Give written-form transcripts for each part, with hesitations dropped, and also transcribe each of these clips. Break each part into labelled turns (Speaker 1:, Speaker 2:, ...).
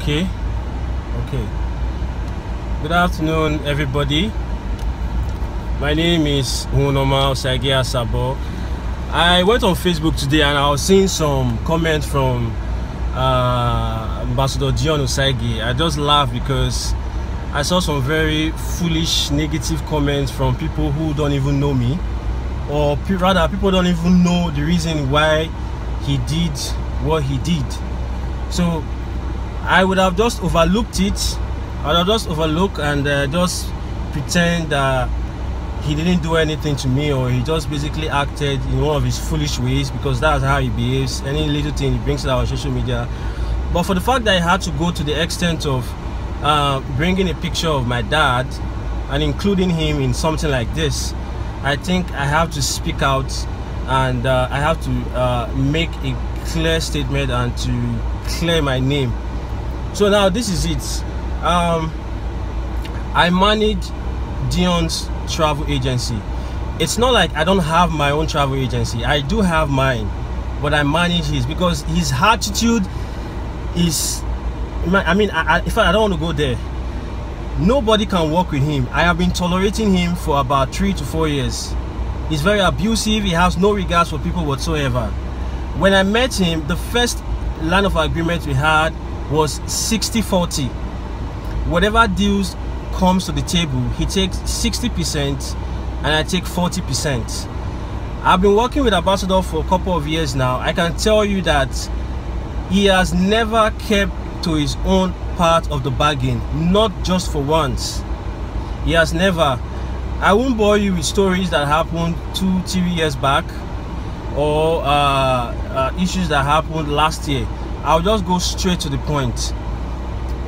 Speaker 1: Okay. Good afternoon, everybody. My name is Uhunoma, Osagie, Asabor. I went on Facebook today and I was seeing some comments from Ambassador Dion Osagie. I just laughed because I saw some very foolish, negative comments from people who don't even know me, or rather, people don't even know the reason why he did what he did. So I would have just overlooked it. I would have just overlooked and just pretend that he didn't do anything to me, or he just basically acted in one of his foolish ways, because that's how he behaves. Any little thing he brings it out on social media. But for the fact that I had to go to the extent of bringing a picture of my dad and including him in something like this, I think I have to speak out, and I have to make a clear statement and to clear my name. So now this is it. I manage Dion's travel agency. It's not like I don't have my own travel agency. I do have mine, but I manage his, because his attitude is, I mean, in fact, I don't want to go there. Nobody can work with him. I have been tolerating him for about 3 to 4 years. He's very abusive. He has no regards for people whatsoever. When I met him, the first line of agreement we had was 60-40. Whatever deals comes to the table, he takes 60% and I take 40%. I've been working with Ambassador for a couple of years now. I can tell you that he has never kept to his own part of the bargain, not just for once. He has never. I won't bore you with stories that happened 2-3 years back, or issues that happened last year. I'll just go straight to the point.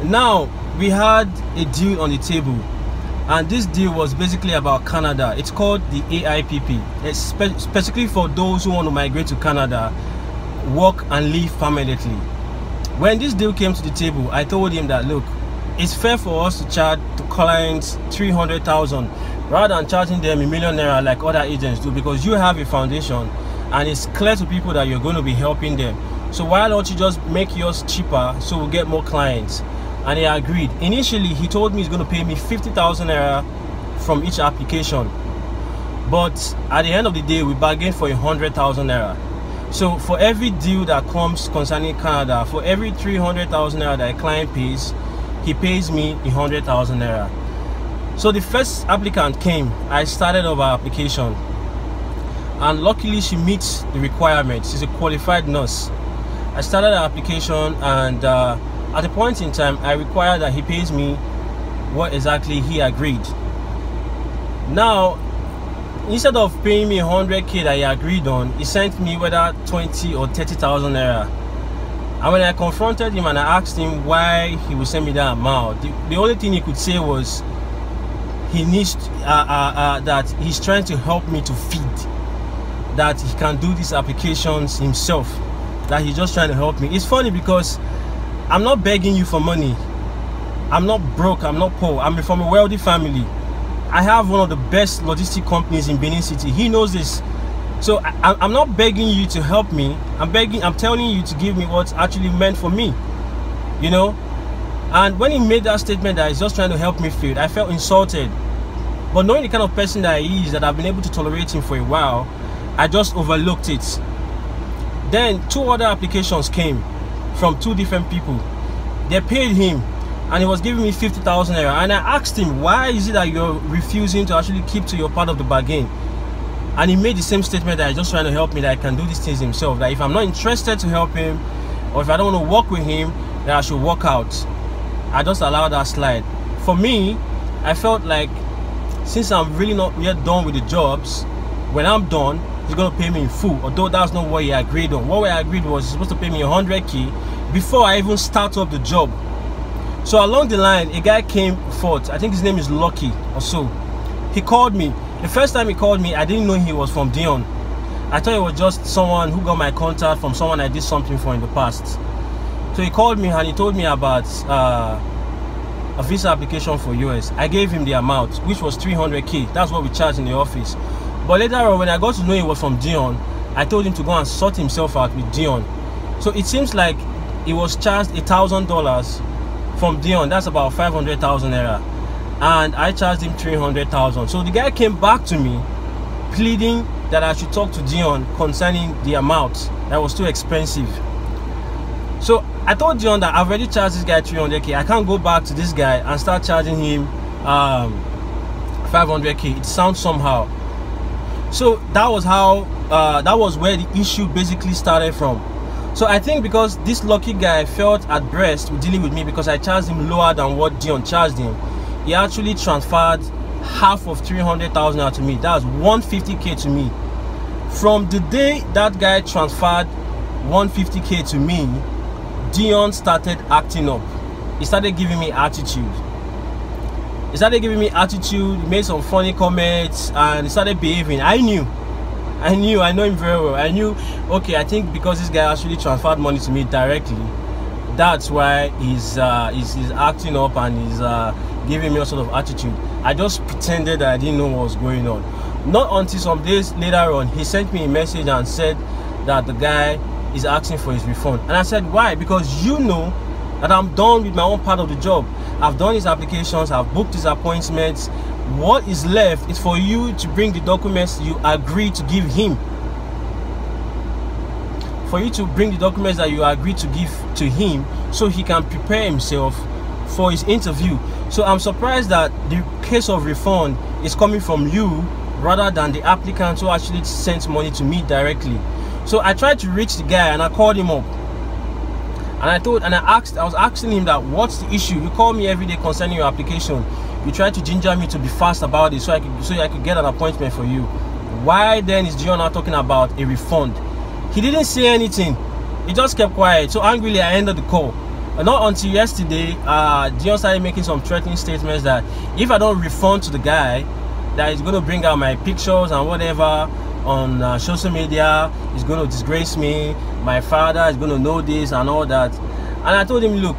Speaker 1: Now, we had a deal on the table, and this deal was basically about Canada. It's called the AIPP. It's specifically for those who want to migrate to Canada, work and live permanently. When this deal came to the table, I told him that, look, it's fair for us to charge the clients 300,000 rather than charging them $1 million like other agents do, because you have a foundation and it's clear to people that you're going to be helping them. So why don't you just make yours cheaper so we'll get more clients? And he agreed. Initially, he told me he's going to pay me 50,000 naira from each application, but at the end of the day, we bargained for 100,000 naira. So for every deal that comes concerning Canada, for every 300,000 naira that a client pays, he pays me 100,000 naira. So the first applicant came. I started over application, and luckily she meets the requirements. She's a qualified nurse. I started the application, and at a point in time, I required that he pays me what exactly he agreed. Now, instead of paying me 100K that he agreed on, he sent me whether 20 or 30,000 naira. And when I confronted him and I asked him why he would send me that amount, the only thing he could say was he needs that he's trying to help me to feed, that he can do these applications himself, that he's just trying to help me. It's funny because I'm not begging you for money. I'm not broke. I'm not poor. I'm from a wealthy family. I have one of the best logistic companies in Benin City. He knows this. So I'm not begging you to help me. I'm telling you to give me what's actually meant for me, you know. And when he made that statement that he's just trying to help me feed, I felt insulted. But knowing the kind of person that he is, that I've been able to tolerate him for a while, I just overlooked it. Then 2 other applications came from 2 different people. They paid him, and he was giving me 50,000 naira. And I asked him, why is it that you're refusing to actually keep to your part of the bargain? And he made the same statement that he's just trying to help me, that I can do these things himself, that if I'm not interested to help him, or if I don't want to work with him, that I should walk out. I just allowed that slide. For me, I felt like, since I'm really not yet done with the jobs, when I'm done, he's going to pay me in full, although that's not what he agreed on. What we agreed was he's supposed to pay me 100K before I even start up the job. So along the line, a guy came forth. I think his name is Lucky or so. He called me. The first time he called me, I didn't know he was from Dion. I thought it was just someone who got my contact from someone I did something for in the past. So he called me and he told me about a visa application for US. I gave him the amount, which was 300K. That's what we charged in the office. But later on, when I got to know he was from Dion, I told him to go and sort himself out with Dion. So it seems like he was charged $1,000 from Dion. That's about 500,000 naira, and I charged him 300,000. So the guy came back to me pleading that I should talk to Dion concerning the amount that was too expensive. So I told Dion that I've already charged this guy 300k. I can't go back to this guy and start charging him 500k. It sounds somehow. So that was how that was where the issue basically started from. So I think because this lucky guy felt at rest with dealing with me because I charged him lower than what Dion charged him, he actually transferred half of 300,000 to me. That's 150k to me. From the day that guy transferred 150k to me, Dion started acting up. He started giving me attitude. He made some funny comments, and he started behaving. I know him very well. I knew, okay, I think because this guy actually transferred money to me directly, that's why he's acting up and he's giving me a sort of attitude. I just pretended that I didn't know what was going on. Not until some days later on, he sent me a message and said that the guy is asking for his refund. And I said, why? Because you know that I'm done with my own part of the job. I've done his applications, I've booked his appointments. What is left is for you to bring the documents you agree to give him. For you to bring the documents that you agree to give to him so he can prepare himself for his interview. So I'm surprised that the case of refund is coming from you rather than the applicant who actually sent money to me directly. So I tried to reach the guy and I called him up. And I was asking him that, what's the issue? You call me every day concerning your application. You try to ginger me to be fast about it so I could get an appointment for you. Why then is Dion now talking about a refund? He didn't say anything. He just kept quiet. So angrily I ended the call. And not until yesterday, Dion started making some threatening statements that if I don't refund to the guy, that he's going to bring out my pictures and whatever on social media, he's going to disgrace me, my father is going to know this and all that. And I told him, look,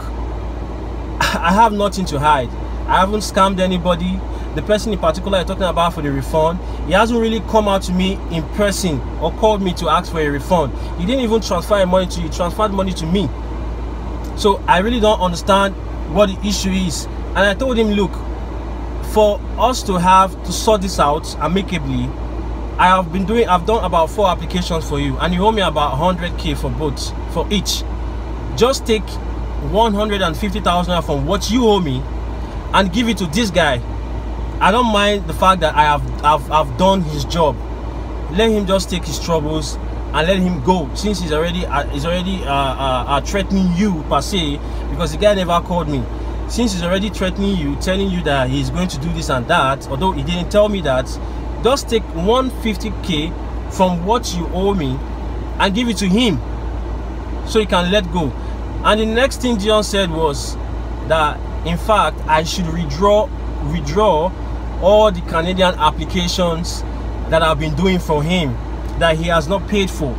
Speaker 1: I have nothing to hide. I haven't scammed anybody. The person in particular you're talking about for the refund, he hasn't really come out to me in person or called me to ask for a refund. He didn't even transfer money to you, he transferred money to me. So I really don't understand what the issue is. And I told him, look, for us to sort this out amicably, I've done about 4 applications for you, and you owe me about 100k for each. Just take 150,000 from what you owe me and give it to this guy. I don't mind the fact that I've done his job. Let him just take his troubles and let him go, since he's already threatening you per se, because the guy never called me. Since he's already threatening you, telling you that he's going to do this and that, although he didn't tell me that, just take 150k from what you owe me and give it to him so he can let go. And the next thing Dion said was that, in fact, I should withdraw all the Canadian applications that I've been doing for him that he has not paid for.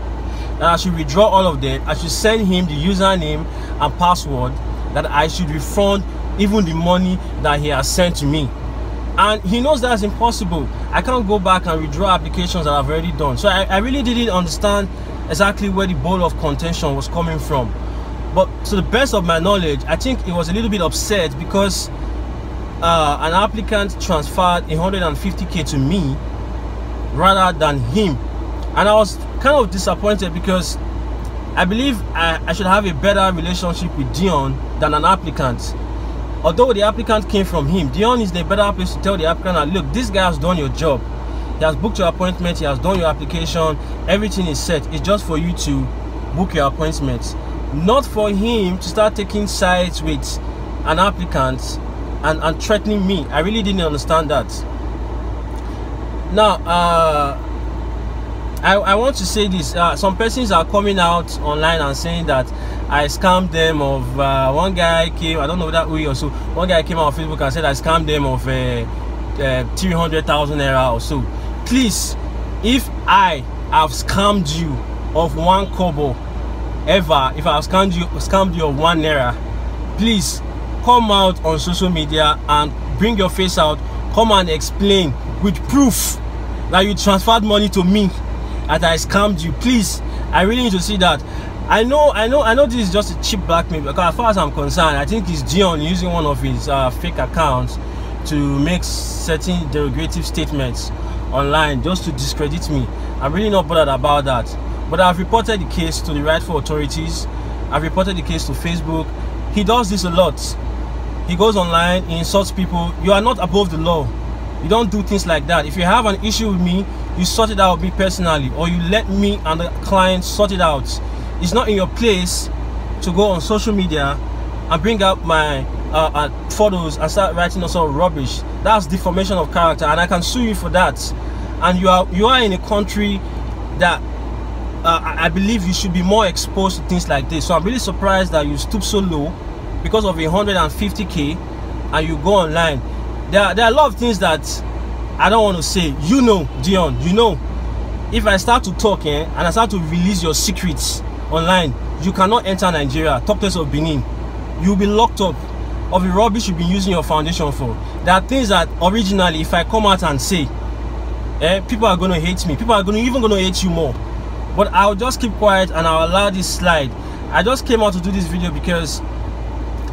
Speaker 1: That I should withdraw all of them. I should send him the username and password, that I should refund even the money that he has sent to me. And he knows that's impossible. I can't go back and withdraw applications that I've already done. So I really didn't understand exactly where the ball of contention was coming from. But to the best of my knowledge, I think he was a little bit upset because an applicant transferred 150k to me rather than him. And I was kind of disappointed because I believe I should have a better relationship with Dion than an applicant. Although the applicant came from him, Dion is the better place to tell the applicant that, look, this guy has done your job. He has booked your appointment, he has done your application, everything is set. It's just for you to book your appointment. Not for him to start taking sides with an applicant and threatening me. I really didn't understand that. Now, I want to say this. Some persons are coming out online and saying that I scammed them of one guy came, I don't know that way or so, one guy came on Facebook and said I scammed them of 300,000 naira or so. Please, if I have scammed you of 1 kobo ever, if I have scammed you of 1 naira, please come out on social media and bring your face out. Come and explain with proof that you transferred money to me, that I scammed you. Please, I really need to see that. I know this is just a cheap blackmail, because as far as I'm concerned, I think it's Dion using one of his fake accounts to make certain derogative statements online just to discredit me. I'm really not bothered about that. But I've reported the case to the rightful authorities. I've reported the case to Facebook. He does this a lot. He goes online, he insults people. You are not above the law. You don't do things like that. If you have an issue with me, you sort it out with me personally, or you let me and the client sort it out. It's not in your place to go on social media and bring up my photos and start writing all sort of rubbish. That's deformation of character, and I can sue you for that. And you are in a country that I believe you should be more exposed to things like this. So I'm really surprised that you stoop so low because of 150K and you go online. There are a lot of things that I don't want to say. You know, Dion, you know, if I start to talk and I start to release your secrets online, you cannot enter Nigeria, top place of Benin. You'll be locked up of the rubbish you've been using your foundation for. There are things that originally, if I come out and say, people are going to hate me. People are even going to hate you more. But I'll just keep quiet and I'll allow this slide. I just came out to do this video because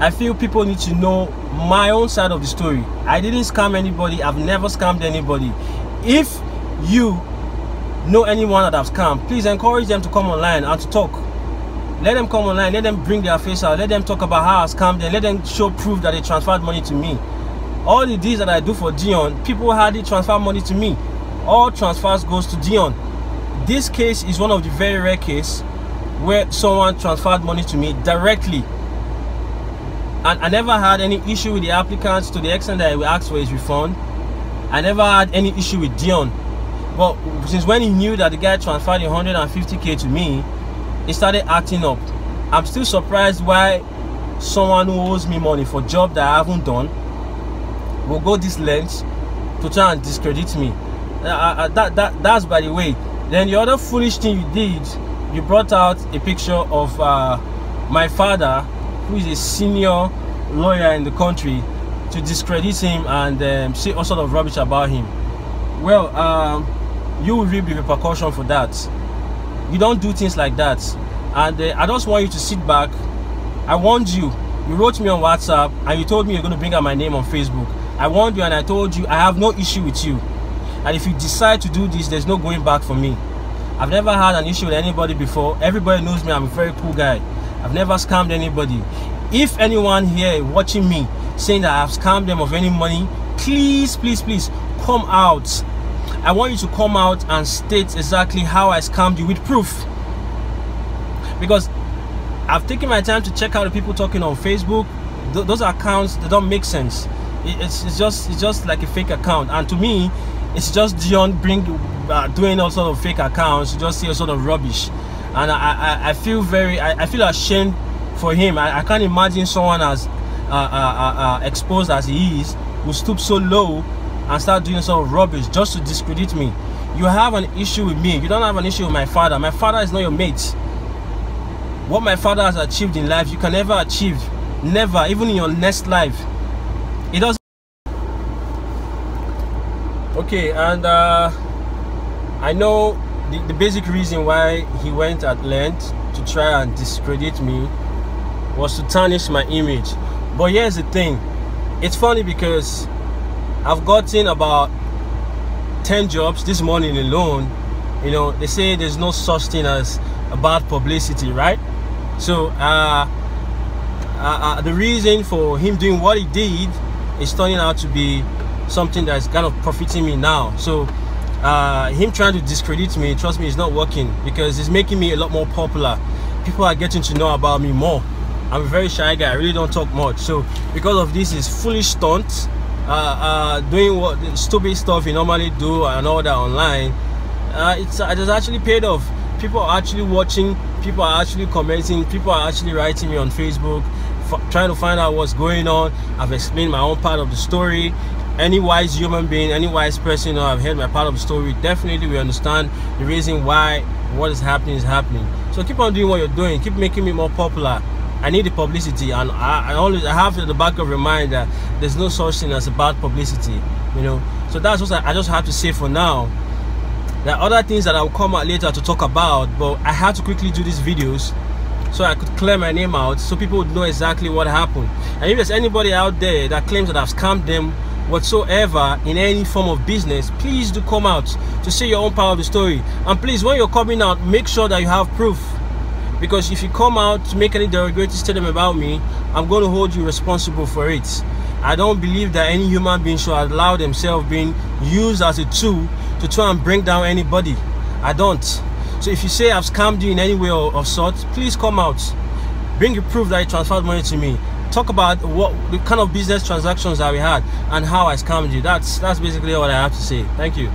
Speaker 1: I feel people need to know my own side of the story. I didn't scam anybody. I've never scammed anybody. If you know anyone that I've scammed, please encourage them to come online and to talk. Let them come online, let them bring their face out, let them talk about how I scammed them, let them show proof that they transferred money to me. All the deeds that I do for Dion, people hardly transfer money to me. All transfers goes to Dion. This case is one of the very rare cases where someone transferred money to me directly. And I never had any issue with the applicants to the extent that I asked for his refund. I never had any issue with Dion. But since when he knew that the guy transferred 150K to me, he started acting up. I'm still surprised why someone who owes me money for a job that I haven't done will go this length to try and discredit me. That's by the way. Then the other foolish thing you did, you brought out a picture of my father, who is a senior lawyer in the country, to discredit him and say all sort of rubbish about him. Well, you will reap the repercussion for that. You don't do things like that. And I just want you to sit back. I warned you. You wrote me on WhatsApp and you told me you're going to bring out my name on Facebook. I warned you and I told you I have no issue with you. And if you decide to do this, there's no going back for me. I've never had an issue with anybody before. Everybody knows me. I'm a very cool guy. I've never scammed anybody. If anyone here watching me saying that I've scammed them of any money, please, please, please come out. I want you to come out and state exactly how I scammed you with proof. Because I've taken my time to check out the people talking on Facebook. Those accounts, they don't make sense. It's just like a fake account. And to me, it's just Dion doing all sort of fake accounts to just say a sort of rubbish. And I feel ashamed for him. I can't imagine someone as exposed as he is who stoop so low and start doing sort of rubbish just to discredit me. You have an issue with me. You don't have an issue with my father. My father is not your mate. What my father has achieved in life, you can never achieve. Never, even in your next life. It doesn't. Okay, and I know the basic reason why he went at length to try and discredit me was to tarnish my image. But here's the thing. It's funny because I've gotten about 10 jobs this morning alone. You know, they say there's no such thing as a bad publicity, right? So the reason for him doing what he did is turning out to be something that's kind of profiting me now. So him trying to discredit me, trust me, it's not working, because it's making me a lot more popular. People are getting to know about me more. I'm a very shy guy. I really don't talk much. So because of this, is foolish stunt, doing what stupid stuff you normally do and all that online, it has actually paid off. People are actually watching, people are actually commenting, people are actually writing me on Facebook, trying to find out what's going on. I've explained my own part of the story. Any wise human being, any wise person, you know, I've heard my part of the story, definitely we understand the reason why what is happening. So keep on doing what you're doing, keep making me more popular. I need the publicity, and I have in the back of your mind that there's no such thing as a bad publicity, you know. So that's what I just have to say for now. There are other things that I will come out later to talk about, but I have to quickly do these videos so I could clear my name out, so people would know exactly what happened. And if there's anybody out there that claims that I've scammed them whatsoever in any form of business, please do come out to say your own part of the story. And please, when you're coming out, make sure that you have proof, because if you come out to make any derogatory statement about me, I'm going to hold you responsible for it. I don't believe that any human being should allow themselves being used as a tool to try and bring down anybody. I don't. So if you say I've scammed you in any way of sort, please come out, bring your proof that you transferred money to me. Talk about what the kind of business transactions that we had and how I scammed you. That's basically what I have to say. Thank you.